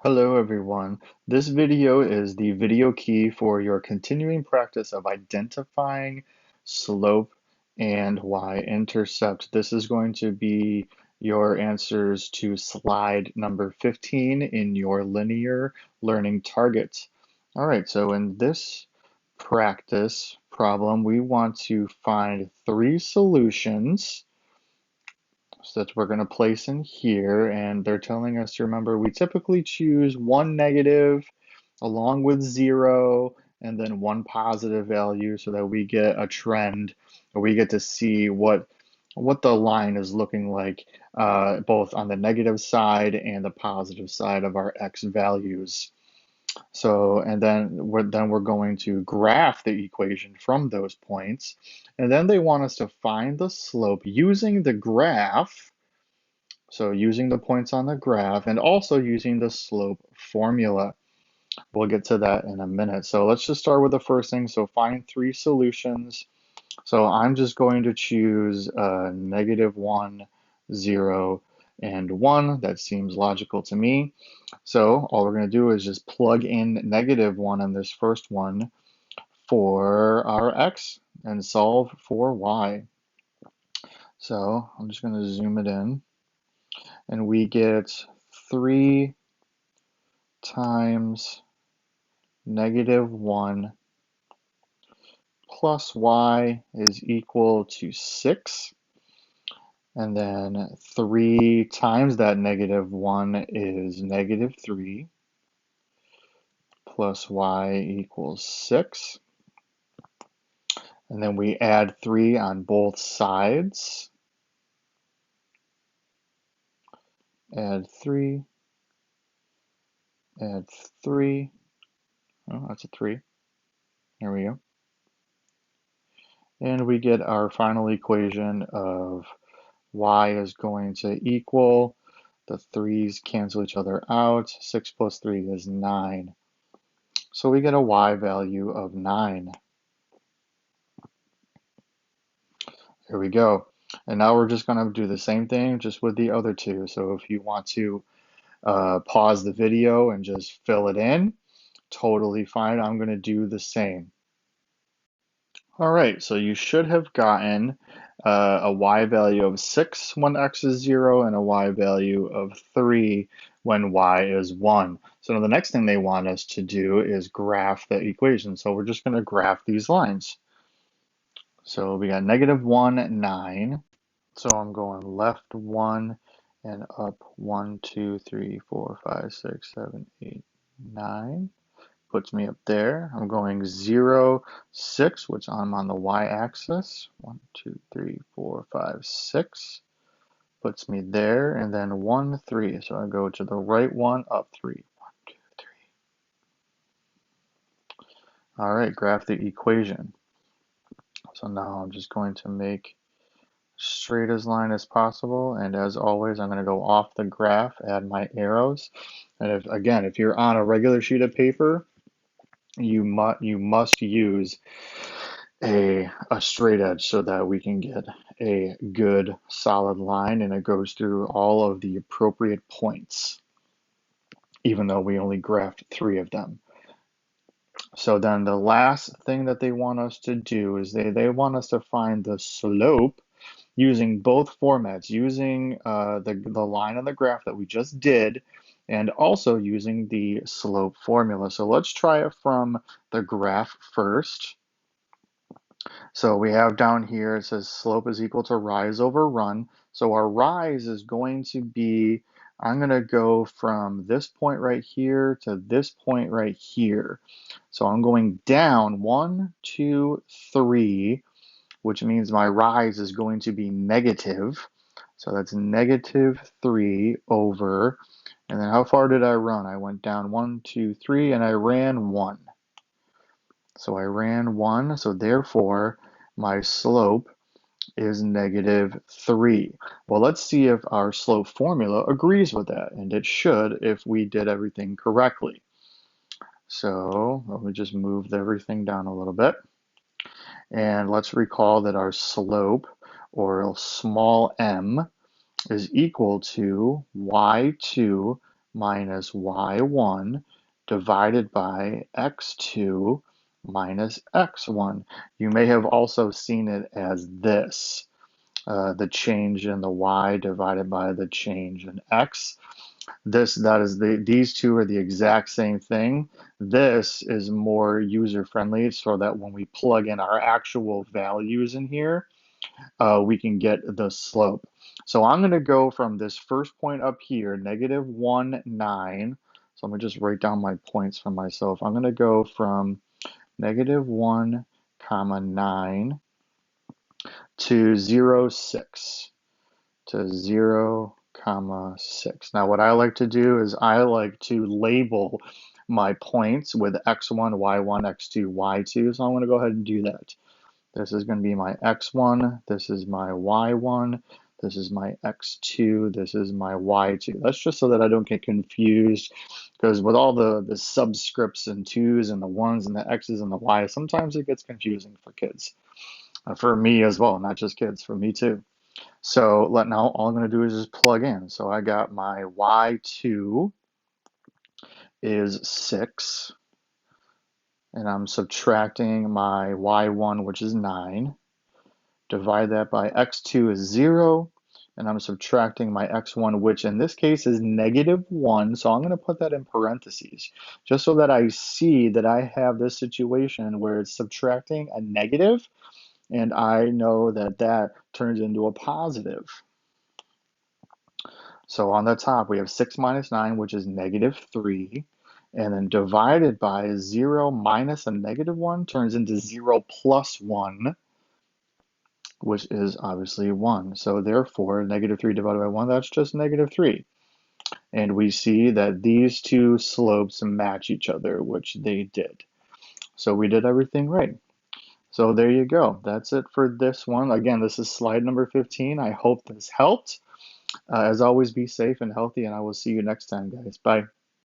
Hello everyone. This video is the video key for your continuing practice of identifying slope and y-intercept. This is going to be your answers to slide number 15 in your linear learning targets. All right, so in this practice problem, we want to find three solutions that we're going to place in here, and they're telling us to remember we typically choose one negative along with zero and then one positive value so that we get a trend, or we get to see what the line is looking like both on the negative side and the positive side of our x values. So, and then we're going to graph the equation from those points, and then they want us to find the slope using the graph, so using the points on the graph and also using the slope formula. We'll get to that in a minute. So let's just start with the first thing. So find three solutions. So I'm just going to choose -1, 0, and 1. That seems logical to me. So all we're going to do is just plug in -1 on this first one for our x and solve for y. So I'm just going to zoom it in, and we get 3 times -1 plus y is equal to 6. And then 3 times that -1 is -3 plus y equals 6. And then we add 3 on both sides. Add 3, add 3. Oh, that's a 3. There we go. And we get our final equation of y is going to equal, the 3's cancel each other out, 6 plus 3 is 9. So we get a y value of 9. There we go. And now we're just going to do the same thing just with the other two. So if you want to pause the video and just fill it in, totally fine. I'm going to do the same. All right, so you should have gotten a y value of 6 when x is 0 and a y value of 3 when y is 1. So now the next thing they want us to do is graph the equation. So we're just going to graph these lines. So we got -1, 9. So I'm going left 1 and up 1, 2, 3, 4, 5, 6, 7, 8, 9. Puts me up there. I'm going 0, 6, which I'm on the y-axis. 1, 2, 3, 4, 5, 6. Puts me there. And then 1, 3. So I go to the right one, up 3. 1, 2, 3. All right, graph the equation. So now I'm just going to make straight as line as possible. And as always, I'm going to go off the graph, add my arrows. And if you're on a regular sheet of paper, you must use a straight edge so that we can get a good solid line and it goes through all of the appropriate points, even though we only graphed 3 of them. So then the last thing that they want us to do is they want us to find the slope using both formats, using the line on the graph that we just did, and also using the slope formula. So let's try it from the graph first. So we have down here, it says slope is equal to rise over run. So our rise is going to be, I'm going to go from this point right here to this point right here. So I'm going down 1, 2, 3, which means my rise is going to be negative. So that's -3 over, and then how far did I run? I went down 1, 2, 3, and I ran 1. So I ran 1, so therefore my slope is -3. Well, let's see if our slope formula agrees with that, and it should if we did everything correctly. So let me just move everything down a little bit. And let's recall that our slope, or small m, is equal to y2 minus y1 divided by x2 minus x1. You may have also seen it as this, the change in the y divided by the change in x. These two are the exact same thing. This is more user friendly so that when we plug in our actual values in here, we can get the slope. So I'm going to go from this first point up here, negative 1, 9. So I'm going to just write down my points for myself. I'm going to go from negative 1, comma 9 to 0, 6. To 0, comma 6. Now what I like to do is I like to label my points with x1, y1, x2, y2. So I'm going to go ahead and do that. This is going to be my x1, this is my y1, this is my x2, this is my y2. That's just so that I don't get confused, because with all the subscripts and 2's and the 1's and the x's and the y's, sometimes it gets confusing for kids. For me as well, not just kids, for me too. So now all I'm going to do is just plug in. So I got my y2 is 6, and I'm subtracting my y1, which is 9. Divide that by x2 is 0, and I'm subtracting my x1, which in this case is negative 1. So I'm going to put that in parentheses, just so that I see that I have this situation where it's subtracting a negative, and I know that that turns into a positive. So on the top, we have 6 minus 9, which is negative 3. And then divided by 0 minus a negative 1 turns into 0 plus 1, which is obviously 1. So therefore, negative 3 divided by 1, that's just negative 3. And we see that these two slopes match each other, which they did. So we did everything right. So there you go. That's it for this one. Again, this is slide number 15. I hope this helped. As always, be safe and healthy, and I will see you next time, guys. Bye.